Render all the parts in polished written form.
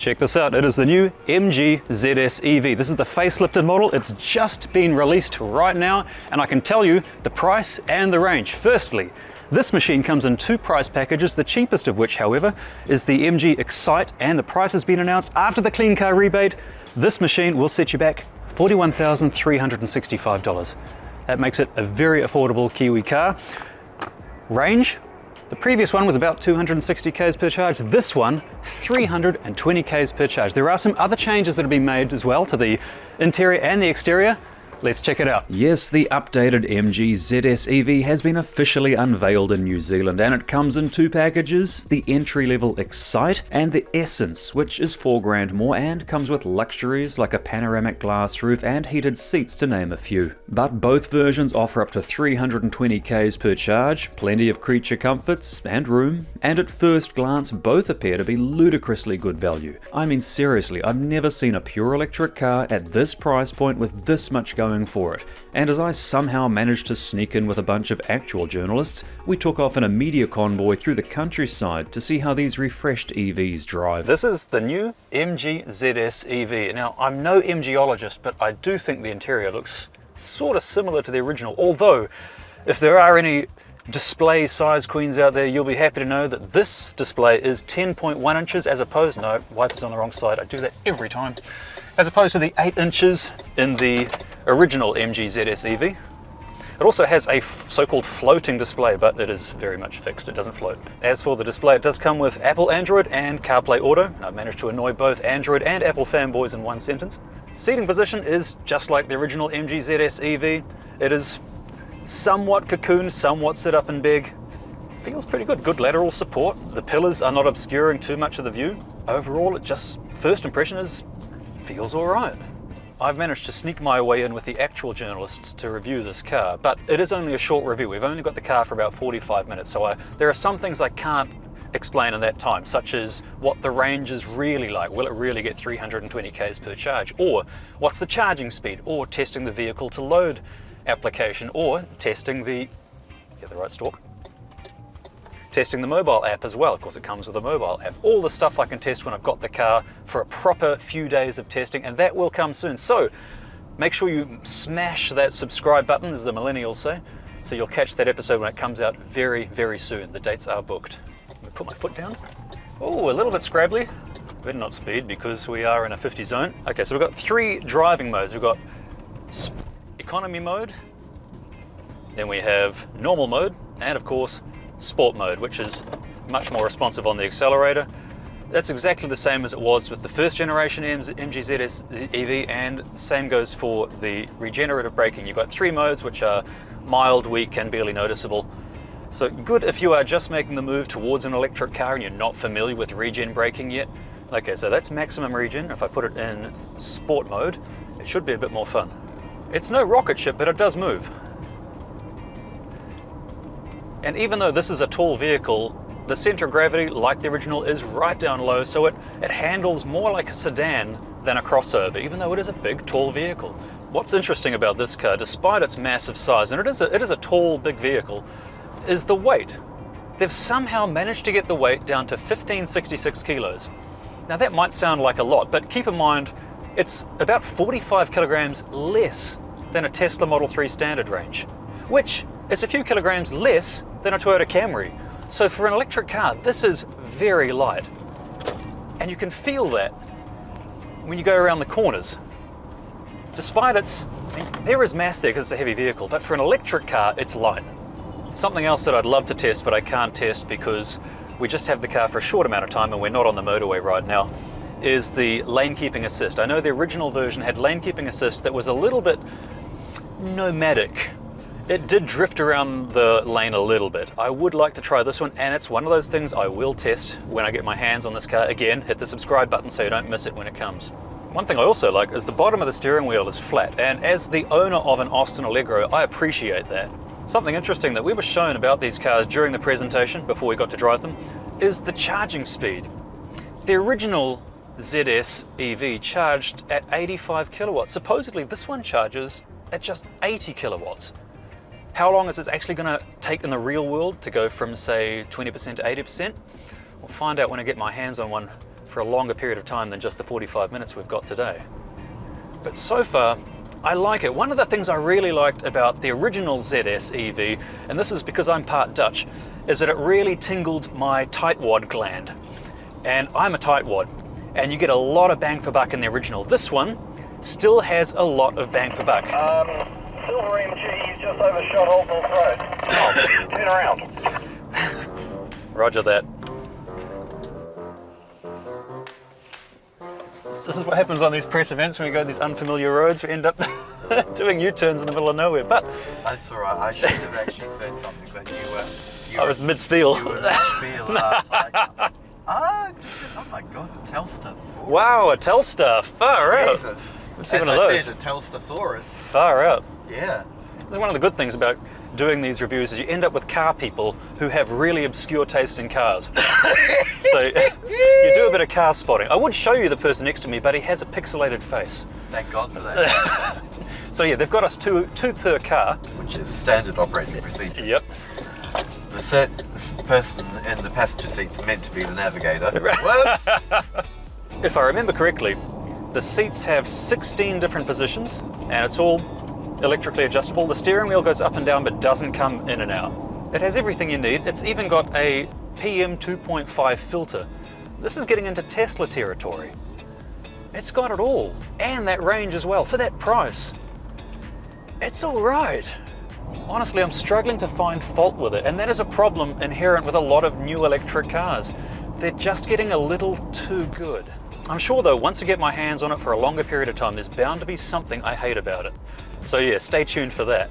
Check this out, it is the new MG ZS EV. This is the facelifted model. It's just been released right now, and I can tell you the price and the range. Firstly, this machine comes in two price packages, the cheapest of which, however, is the MG Excite, and the price has been announced after the Clean Car rebate. This machine will set you back $41,365. That makes it a very affordable Kiwi car. Range? The previous one was about 260 k's per charge. This one, 320 k's per charge. There are some other changes that have been made as well to the interior and the exterior. Let's check it out. Yes, the updated MG ZS EV has been officially unveiled in New Zealand, and it comes in two packages, the entry-level Excite and the Essence, which is $4,000 more and comes with luxuries like a panoramic glass roof and heated seats, to name a few. But both versions offer up to 320 k's per charge, plenty of creature comforts and room, and at first glance both appear to be ludicrously good value. I mean, seriously, I've never seen a pure electric car at this price point with this much going for it. And as I somehow managed to sneak in with a bunch of actual journalists, we took off in a media convoy through the countryside to see how these refreshed EVs drive. This is the new MG ZS EV. Now, I'm no MGologist, but I do think the interior looks sort of similar to the original, although if there are any display size queens out there, you'll be happy to know that this display is 10.1 inches as opposed, no, wipers on the wrong side, I do that every time, as opposed to the 8 inches in the original MG ZS EV. It also has a so-called floating display, but it is very much fixed, it doesn't float. As for the display, it does come with Apple Android and CarPlay Auto. I've managed to annoy both Android and Apple fanboys in one sentence. Seating position is just like the original MG ZS EV. It is somewhat cocooned, somewhat sit up and big. Feels pretty good. Good lateral support. The pillars are not obscuring too much of the view. Overall, it just, first impression is, feels alright. I've managed to sneak my way in with the actual journalists to review this car, but it is only a short review. We've only got the car for about 45 minutes, so there are some things I can't explain in that time, such as what the range is really like. Will it really get 320 k's per charge? Or what's the charging speed? Or testing the vehicle to load application, or testing the, get the right stalk, testing the mobile app as well. Of course, it comes with a mobile app. All the stuff I can test when I've got the car for a proper few days of testing, and that will come soon. So make sure you smash that subscribe button, as the millennials say, so you'll catch that episode when it comes out very, very soon. The dates are booked. Let me put my foot down. Oh, a little bit scrabbly. Better not speed because we are in a 50 zone. Okay, so we've got three driving modes. We've got economy mode, then we have normal mode, and of course sport mode, which is much more responsive on the accelerator. That's exactly the same as it was with the first generation MG ZS EV, and same goes for the regenerative braking. You've got three modes, which are mild, weak, and barely noticeable. So good if you are just making the move towards an electric car and you're not familiar with regen braking yet. Okay, so that's maximum regen. If I put it in sport mode, it should be a bit more fun. It's no rocket ship, but it does move. And even though this is a tall vehicle, the center of gravity, like the original, is right down low, so it handles more like a sedan than a crossover, even though it is a big, tall vehicle. What's interesting about this car, despite its massive size, and it is a tall, big vehicle, is the weight. They've somehow managed to get the weight down to 1566 kilos. Now that might sound like a lot, but keep in mind, it's about 45 kilograms less than a Tesla Model 3 standard range, which is a few kilograms less than a Toyota Camry. So for an electric car, this is very light. And you can feel that when you go around the corners. Despite its, there is mass there because it's a heavy vehicle, but for an electric car, it's light. Something else that I'd love to test, but I can't test because we just have the car for a short amount of time and we're not on the motorway right now, is the lane keeping assist. I know the original version had lane keeping assist that was a little bit nomadic. It did drift around the lane a little bit. I would like to try this one, and it's one of those things I will test when I get my hands on this car. Again, hit the subscribe button so you don't miss it when it comes. One thing I also like is the bottom of the steering wheel is flat, and as the owner of an Austin Allegro, I appreciate that. Something interesting that we were shown about these cars during the presentation, before we got to drive them, is the charging speed. The original ZS EV charged at 85 kilowatts. Supposedly this one charges at just 80 kilowatts. How long is this actually going to take in the real world to go from, say, 20% to 80%? We'll find out when I get my hands on one for a longer period of time than just the 45 minutes we've got today. But so far, I like it. One of the things I really liked about the original ZS EV, and this is because I'm part Dutch, is that it really tingled my tightwad gland. And I'm a tightwad, and you get a lot of bang for buck in the original. This one still has a lot of bang for buck. Silver MG, you just overshot Old North Road. Oh, turn around. Roger that. This is what happens on these press events when we go these unfamiliar roads. We end up doing U-turns in the middle of nowhere. But that's all right. I should have actually said something, but you I was mid-spiel. You were mid-spiel. Oh my God, a Telstar. Wow, a Telstar. Far out. Jesus. Let's see As one of I those. said, a Telstasaurus. Far out. Yeah. This is one of the good things about doing these reviews is you end up with car people who have really obscure taste in cars. So you do a bit of car spotting. I would show you the person next to me, but he has a pixelated face. Thank God for that. So yeah, they've got us two per car. Which is standard operating procedure. Yep. The person in the passenger seat's meant to be the navigator. Whoops! If I remember correctly, the seats have 16 different positions, and it's all electrically adjustable. The steering wheel goes up and down but doesn't come in and out. It has everything you need. It's even got a PM 2.5 filter. This is getting into Tesla territory. It's got it all, and that range as well, for that price. It's all right. Honestly, I'm struggling to find fault with it, and that is a problem inherent with a lot of new electric cars. They're just getting a little too good. I'm sure though, once I get my hands on it for a longer period of time, there's bound to be something I hate about it. So yeah, stay tuned for that.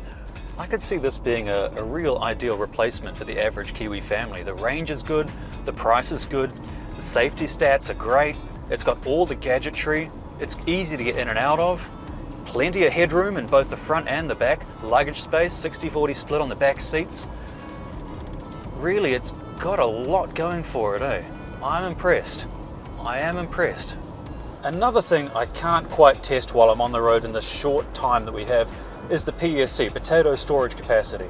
I could see this being a real ideal replacement for the average Kiwi family. The range is good, the price is good, the safety stats are great, it's got all the gadgetry, it's easy to get in and out of, plenty of headroom in both the front and the back, luggage space, 60-40 split on the back seats. Really, it's got a lot going for it, eh? I'm impressed. I am impressed. Another thing I can't quite test while I'm on the road in the short time that we have is the PSC, potato storage capacity.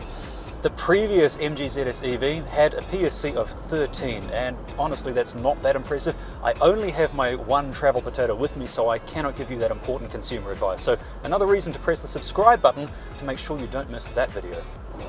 The previous MG ZS EV had a PSC of 13, and honestly that's not that impressive. I only have my one travel potato with me, so I cannot give you that important consumer advice. So another reason to press the subscribe button to make sure you don't miss that video.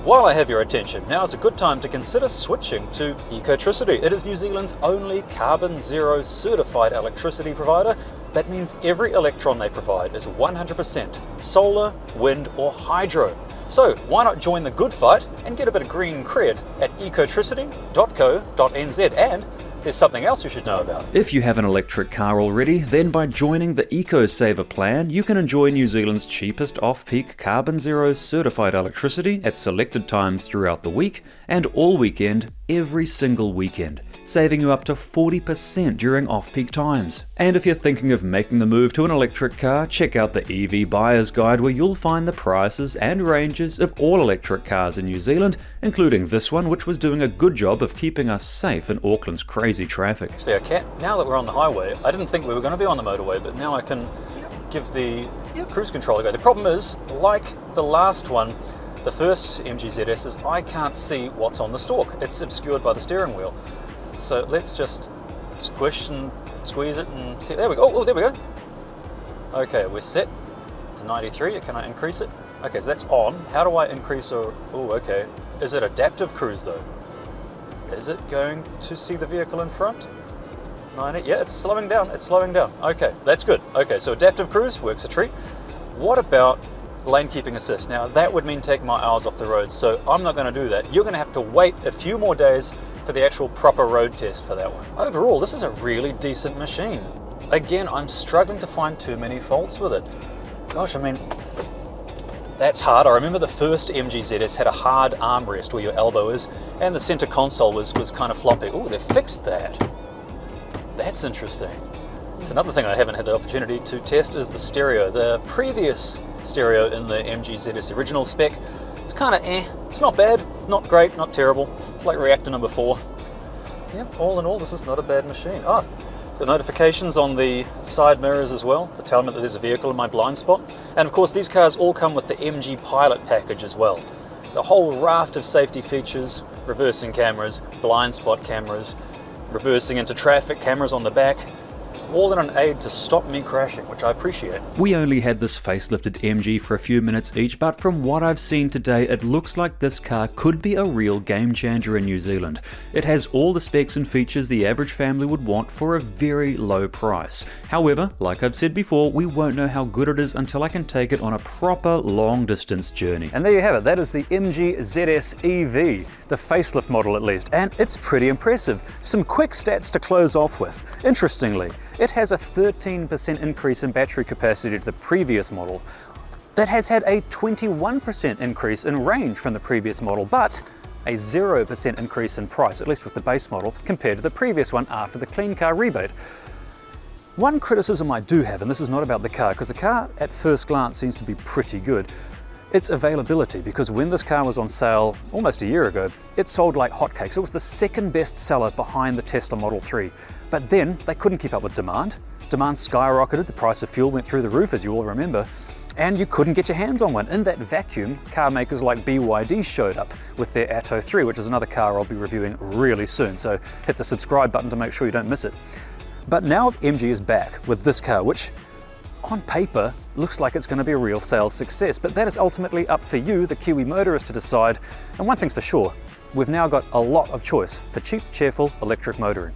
While I have your attention, now is a good time to consider switching to Ecotricity. It is New Zealand's only carbon zero certified electricity provider. That means every electron they provide is 100% solar, wind or hydro. So why not join the good fight and get a bit of green cred at ecotricity.co.nz. And there's something else you should know about. If you have an electric car already, then by joining the EcoSaver plan, you can enjoy New Zealand's cheapest off-peak carbon zero certified electricity at selected times throughout the week and all weekend, every single weekend, saving you up to 40% during off-peak times. And if you're thinking of making the move to an electric car, check out the EV Buyer's Guide, where you'll find the prices and ranges of all electric cars in New Zealand, including this one, which was doing a good job of keeping us safe in Auckland's crazy traffic. Actually, I can, now that we're on the highway, I didn't think we were going to be on the motorway, but now I can give the cruise control a go. The problem is, like the last one, the first MG ZS's, I can't see what's on the stalk. It's obscured by the steering wheel. So let's just squish and squeeze it and see. There we go. Oh, there we go. Okay, we're set to 93. Can I increase it? Okay, so that's on. How do I increase or... Oh, okay. Is it adaptive cruise though? Is it going to see the vehicle in front? 90. Yeah, it's slowing down. It's slowing down. Okay, that's good. Okay, so adaptive cruise works a treat. What about lane keeping assist? Now that would mean taking my eyes off the road, so I'm not going to do that. You're going to have to wait a few more days for the actual proper road test for that one. Overall, this is a really decent machine. Again, I'm struggling to find too many faults with it. Gosh, I mean, that's hard. I remember the first MG ZS had a hard armrest where your elbow is, and the center console was kind of floppy. Oh, they've fixed that. That's interesting. It's another thing I haven't had the opportunity to test is the stereo. The previous stereo in the MG ZS original spec, it's kind of It's not bad, not great, not terrible. It's like reactor number 4. Yep, all in all, this is not a bad machine. Oh, it's got notifications on the side mirrors as well to tell me that there's a vehicle in my blind spot. And of course, these cars all come with the MG Pilot package as well. It's a whole raft of safety features, reversing cameras, blind spot cameras, reversing into traffic cameras on the back. more than an aid to stop me crashing, which I appreciate. We only had this facelifted MG for a few minutes each, but from what I've seen today, it looks like this car could be a real game changer in New Zealand. It has all the specs and features the average family would want for a very low price. However, like I've said before, we won't know how good it is until I can take it on a proper long distance journey. And there you have it, that is the MG ZS EV, the facelift model at least, and it's pretty impressive. Some quick stats to close off with. Interestingly, it has a 13% increase in battery capacity to the previous model. That has had a 21% increase in range from the previous model, but a 0% increase in price, at least with the base model, compared to the previous one after the Clean Car rebate. One criticism I do have, and this is not about the car, because the car at first glance seems to be pretty good, it's availability, because when this car was on sale almost a year ago, it sold like hotcakes. It was the second best seller behind the Tesla Model 3. But then they couldn't keep up with demand. Demand skyrocketed, the price of fuel went through the roof, as you all remember, and you couldn't get your hands on one. In that vacuum, car makers like BYD showed up with their Atto 3, which is another car I'll be reviewing really soon, so hit the subscribe button to make sure you don't miss it. But now MG is back with this car, which on paper looks like it's going to be a real sales success, but that is ultimately up for you, the Kiwi motorist, to decide. And one thing's for sure, we've now got a lot of choice for cheap, cheerful electric motoring.